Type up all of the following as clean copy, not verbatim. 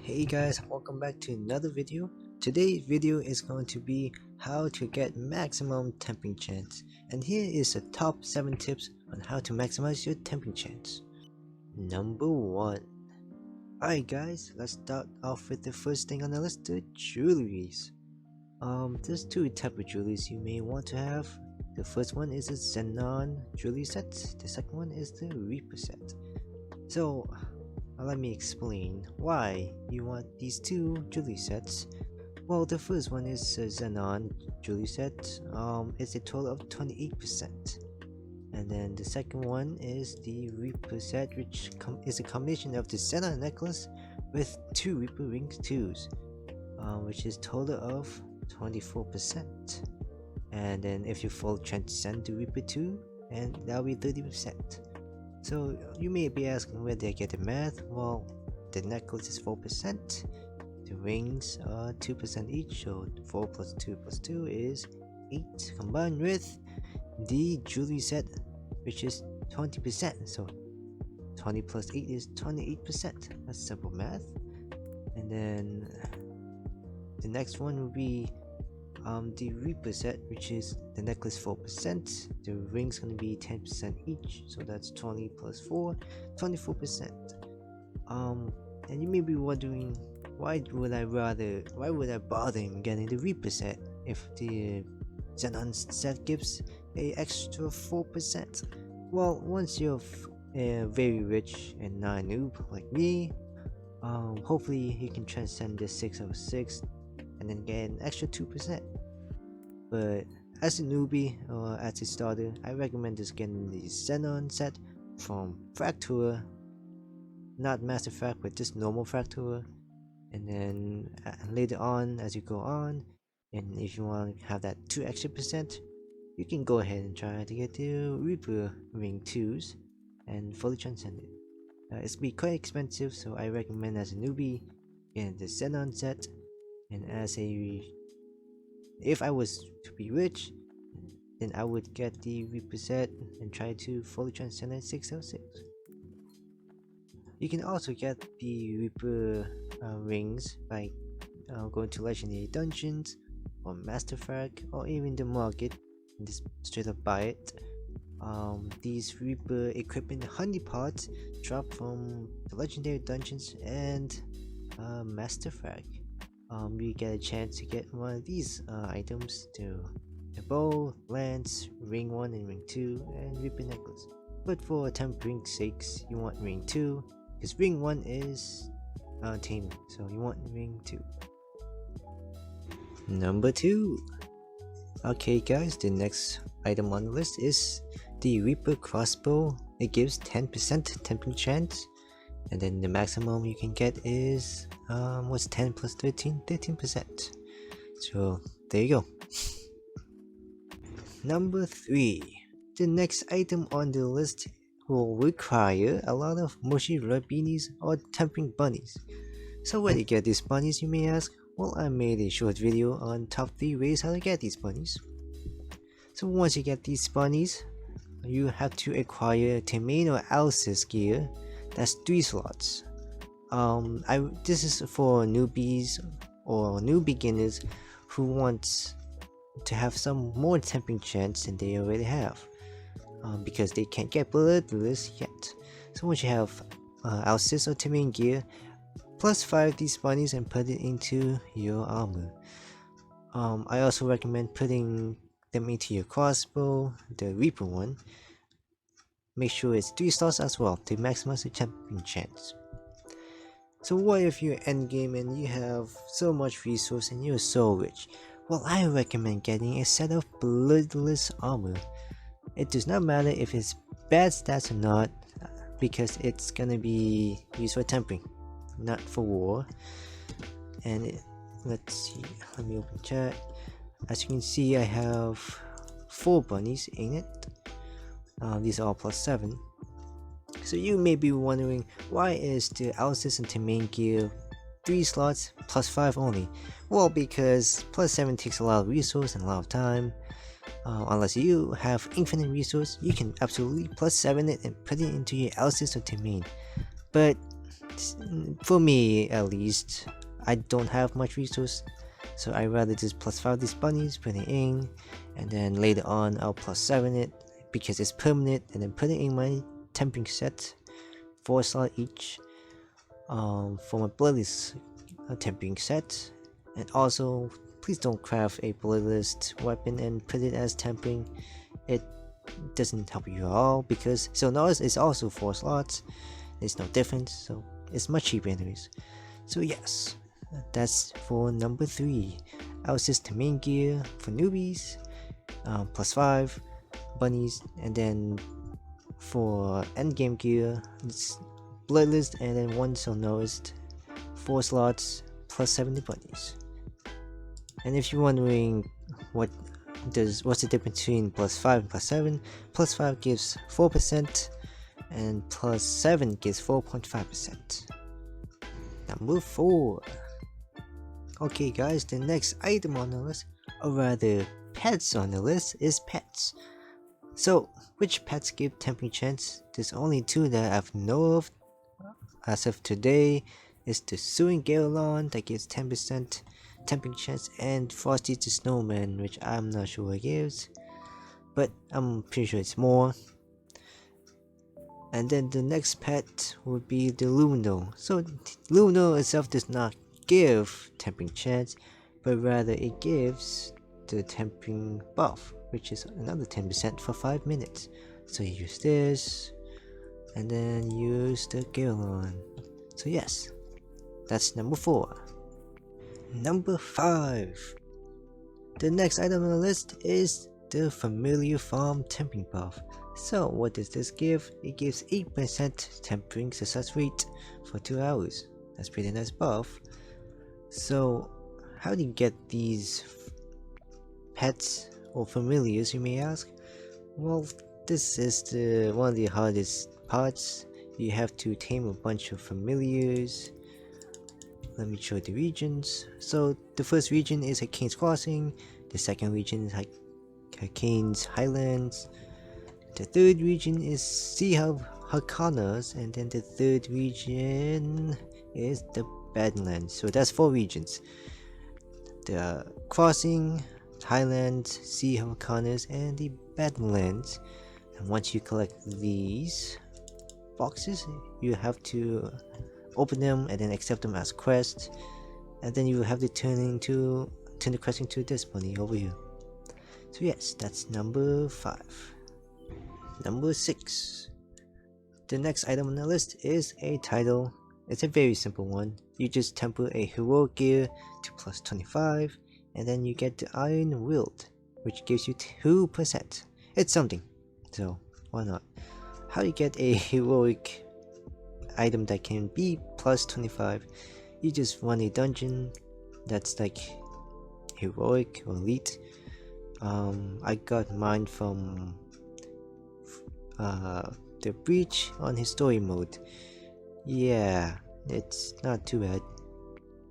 Hey guys, welcome back to another video. Today's video is going to be how to get maximum temping chance, and here is the top 7 tips on how to maximize your temping chance. Number 1. Alright guys, let's start off with the first thing on the list, the jewelries. There's two types of jewelries you may want to have. The first one is a Xenon jewelry set, the second one is the Reaper set. So let me explain why you want these two jewelry sets. Well, the first one is a Xenon jewelry set. It's a total of 28%. And then the second one is the Reaper set, which is a combination of the Xenon necklace with two Reaper rings 2s, which is total of 24%. And then if you full transcend the Reaper 2, and that'll be 30%. So you may be asking where they get the math. Well, the necklace is 4%, the rings are 2% each, so 4 plus 2 plus 2 is 8, combined with the jewelry set, which is 20%, so 20 plus 8 is 28%. That's simple math. And then the next one will be the Reaper set, which is the necklace 4%, the rings gonna be 10% each, so that's 20 plus 4, 24%. And you may be wondering, why would I bother in getting the Reaper set if the Xenon set gives a extra 4%? Well, once you're very rich and not a noob like me, hopefully you can transcend the 606 and then get an extra 2%. But as a newbie or as a starter, I recommend just getting the Xenon set from Fractura, not Master Frac, but just normal Fractura. And then later on, as you go on, and if you want to have that 2 extra percent, you can go ahead and try to get the Reaper ring 2s and fully transcend it. It's be quite expensive, so I recommend as a newbie getting the Xenon set. And if I was to be rich, then I would get the Reaper set and try to fully transcend at 606. You can also get the Reaper rings by going to Legendary Dungeons or Master Frag or even the market and just straight up buy it. These Reaper equipment honeypots drop from the Legendary Dungeons and Master Frag. You get a chance to get one of these items, the bow, lance, ring 1 and ring 2, and Reaper necklace. But for tempering sakes, you want ring 2, because ring 1 is taming, so you want ring 2. Number 2. Okay guys, the next item on the list is the Reaper crossbow. It gives 10% tempering chance. And then the maximum you can get is what's 10 plus 13? 13%. So there you go. Number 3. The next item on the list will require a lot of mushy red beanies or tempering bunnies. So where do you get these bunnies, you may ask? Well, I made a short video on top 3 ways how to get these bunnies. So once you get these bunnies, you have to acquire Termain or Alice's gear. That's 3 slots. This is for newbies or new beginners who want to have some more temping chance than they already have, because they can't get bloodless yet. So once you have Alcis or Termain gear, plus 5 of these bunnies and put it into your armor. I also recommend putting them into your crossbow, the Reaper one. Make sure it's 3 slots as well to maximize the temping chance. So what if you're endgame and you have so much resource and you're so rich? Well, I recommend getting a set of bloodless armor. It does not matter if it's bad stats or not, because it's gonna be used for tempering, not for war. And let's see, let me open chat. As you can see, I have 4 bunnies in it. These are all plus 7. So you may be wondering, why is the Alice and Termain gear 3 slots plus 5 only? Well, because plus 7 takes a lot of resource and a lot of time. Unless you have infinite resource, you can absolutely plus 7 it and put it into your Alice or Termain. But For me at least, I don't have much resource, so I rather just +5 these bunnies, put it in, and then later on I'll +7 it because it's permanent, and then put it in my temping set, 4 slot each, for my bloodless temping set. And also, please don't craft a bloodless weapon and put it as temping. It doesn't help you at all, because Sonoris is also 4 slots. There's no difference, so it's much cheaper anyways. So yes, that's for number 3. Our system main gear for newbies, +5 bunnies, and then for endgame gear, it's bloodless and then 1 Sonoris, 4 slots, +70 bunnies. And if you're wondering what's the difference between +5 and +7, +5 gives 4% and +7 gives 4.5%. Number 4. Okay guys, the next item on the list, or rather pets on the list, is pets. So which pets give temping chance? There's only 2 that I've know of as of today. Is the Suing Gaelon that gives 10% temping chance, and Frosty the Snowman, which I'm not sure what it gives, but I'm pretty sure it's more. And then the next pet would be the Lumino. So Lumino itself does not give temping chance, but rather it gives the temping buff, which is another 10% for 5 minutes. So you use this, and then use the Gaelon. So yes, that's number 4. Number 5. The next item on the list is the Familiar Farm Temping buff. So what does this give? It gives 8% tempering success rate for 2 hours. That's pretty nice buff. So how do you get these pets or familiars, you may ask? Well, this is one of the hardest parts. You have to tame a bunch of familiars. Let me show the regions. So the first region is Hurricane's Crossing, the second region is Hurricane's Highlands, the third region is Sea Harkanas, and then the third region is the Badlands. So that's 4 regions: the Crossing, Highlands, Sea Harkanas, and the Badlands. And once you collect these boxes, you have to open them and then accept them as quests, and then you have to turn the quest into this bunny over here. So yes, that's number 5. Number 6. The next item on the list is a title. It's a very simple one. You just temper a heroic gear to +25, and then you get the Iron Wield, which gives you 2%. It's something, so why not? How do you get a heroic item that can be +25? You just run a dungeon that's like heroic or elite. I got mine from the Breach on his story mode. Yeah, it's not too bad.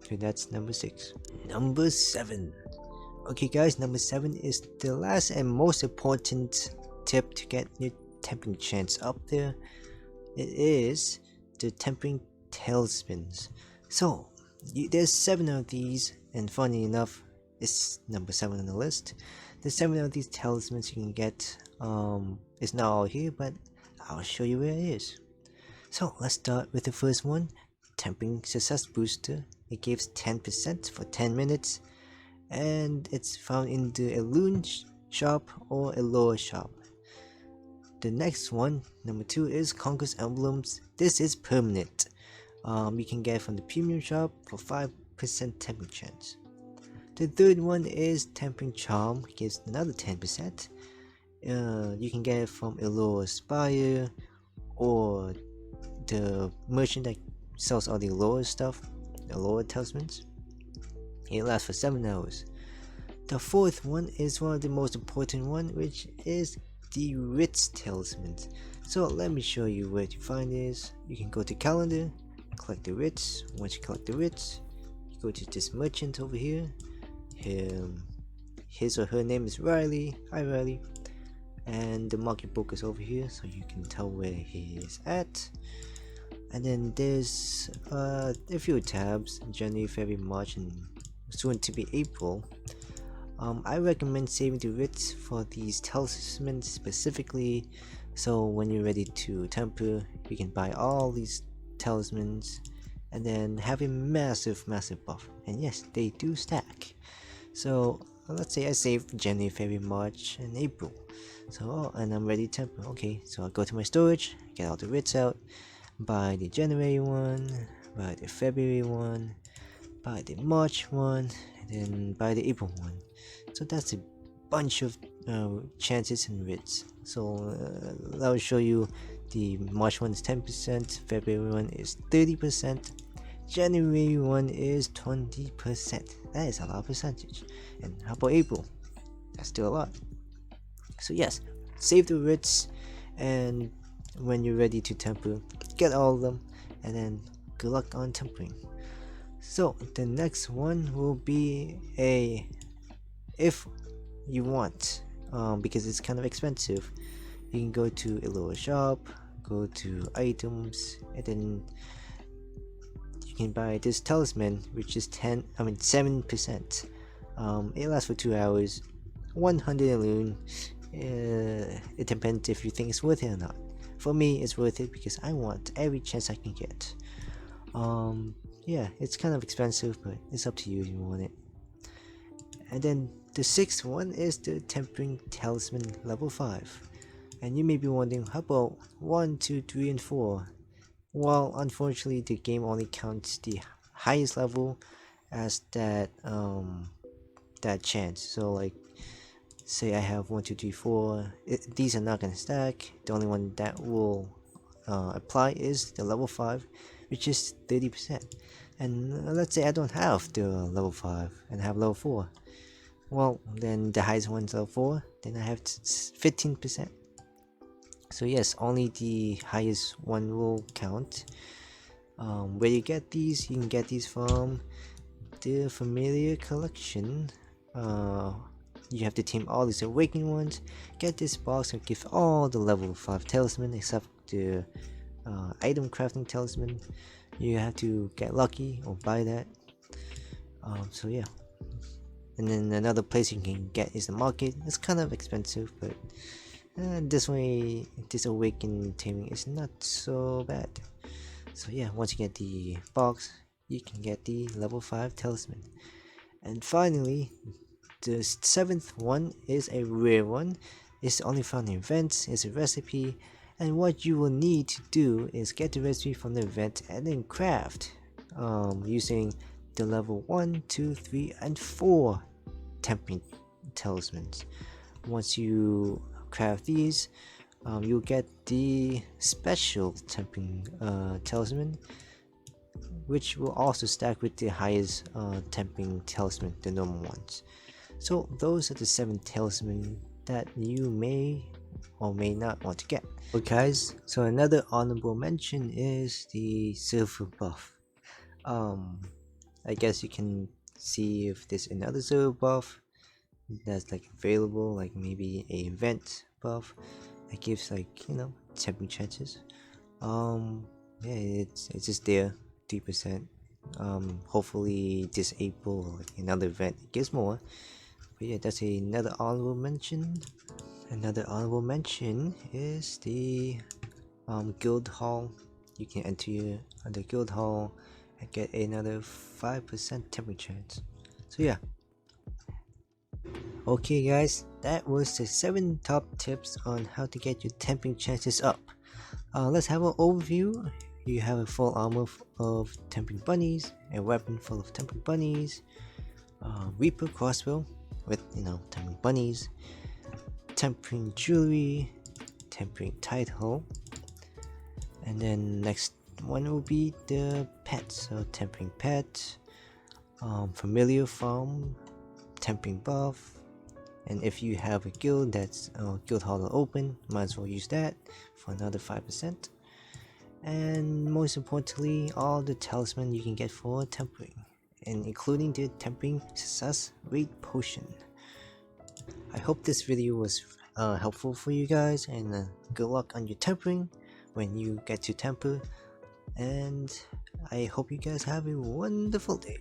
So that's number 6. Number 7. Okay guys, number 7 is the last and most important tip to get your temping chance up there. It is the temping talismans. So there's 7 of these, and funny enough, it's number 7 on the list. The 7 of these talismans you can get. It's not all here, but I'll show you where it is. So let's start with the first one, Temping Success Booster. It gives 10% for 10 minutes, and it's found in the Elune shop or Eloa shop. The next one, number 2, is Conquer's Emblems. This is permanent. You can get it from the premium shop for 5% temping chance. The third one is Temping Charm, gives another 10%. You can get it from Eloa Spire or the merchant that sells all the Eloa stuff, Eloa talismans. It lasts for 7 hours. The fourth one is one of the most important one, which is the Ritz talismans. So let me show you where to find this. You can go to calendar, collect the Ritz. Once you collect the Ritz, you go to this merchant over here. His or her name is Riley. Hi Riley. And the market book is over here, so you can tell where he is at. And then there's a few tabs: January, February, March, and soon to be April. I recommend saving the writs for these talismans specifically, so when you're ready to temper, you can buy all these talismans and then have a massive buff. And yes, they do stack. So let's say I saved January, February, March, and April. So and I'm ready to temper. Okay, so I go to my storage, get all the writs out, buy the January one, buy the February one, buy the March one, and then buy the April one. So that's a bunch of chances and writs. So I'll show you the March one is 10%, February one is 30%, January one is 20%. That is a lot of percentage. And how about April? That's still a lot. So yes, save the writs, and when you're ready to temper, get all of them, and then good luck on tempering. So the next one will be a if you want, because it's kind of expensive, you can go to a lower shop, go to items, and then you can buy this talisman, which is 7%. It lasts for 2 hours, 100 alone. It depends if you think it's worth it or not. For me, it's worth it because I want every chance I can get. Yeah, it's kind of expensive, but it's up to you if you want it. And then the sixth one is the Tempering Talisman level 5. And you may be wondering, how about 1, 2, 3, and 4? Well, unfortunately, the game only counts the highest level as that chance. So like, say I have 1, 2, 3, 4. These are not gonna stack. The only one that will apply is the level 5, which is 30%. And let's say I don't have the level 5 and have level 4. Well, then the highest one's level 4, then I have 15%. So yes, only the highest one will count. Where you get these, you can get these from the Familiar Collection. You have to team all these awakened ones, get this box and give all the level 5 talisman except the item crafting talisman. You have to get lucky or buy that. So yeah. And then another place you can get is the market. It's kind of expensive, but this way, this awakened taming is not so bad. So yeah, once you get the box, you can get the level 5 talisman. And finally, the 7th one is a rare one. It's only found in events. It's a recipe, and what you will need to do is get the recipe from the event and then craft using the level 1, 2, 3, and 4 tempering talismans. Once you craft these, you'll get the special tempering talisman, which will also stack with the highest tempering talisman, the normal ones. So those are the 7 talisman that you may or may not want to get. Okay guys, so another honorable mention is the silver buff. I guess you can see if there's another silver buff that's like available, like maybe a event buff that gives like, you know, tempering chances. Yeah, it's just there, 3%. Hopefully this April or like another event gives more. But yeah, that's another honorable mention. Another honorable mention is the guild hall. You can enter the guild hall and get another 5% tempering chance. So yeah. Okay guys, that was the 7 top tips on how to get your tempering chances up. Let's have an overview. You have a full armor of tempering bunnies, a weapon full of tempering bunnies, Reaper crossbow with, you know, tempering bunnies, tempering jewelry, tempering title, and then next one will be the pets. So tempering pet, familiar farm, tempering buff, and if you have a guild that's guild hall open, might as well use that for another 5%. And most importantly, all the talisman you can get for tempering, and including the tempering success rate potion. I hope this video was helpful for you guys, and good luck on your tempering when you get to temper. and I hope you guys have a wonderful day.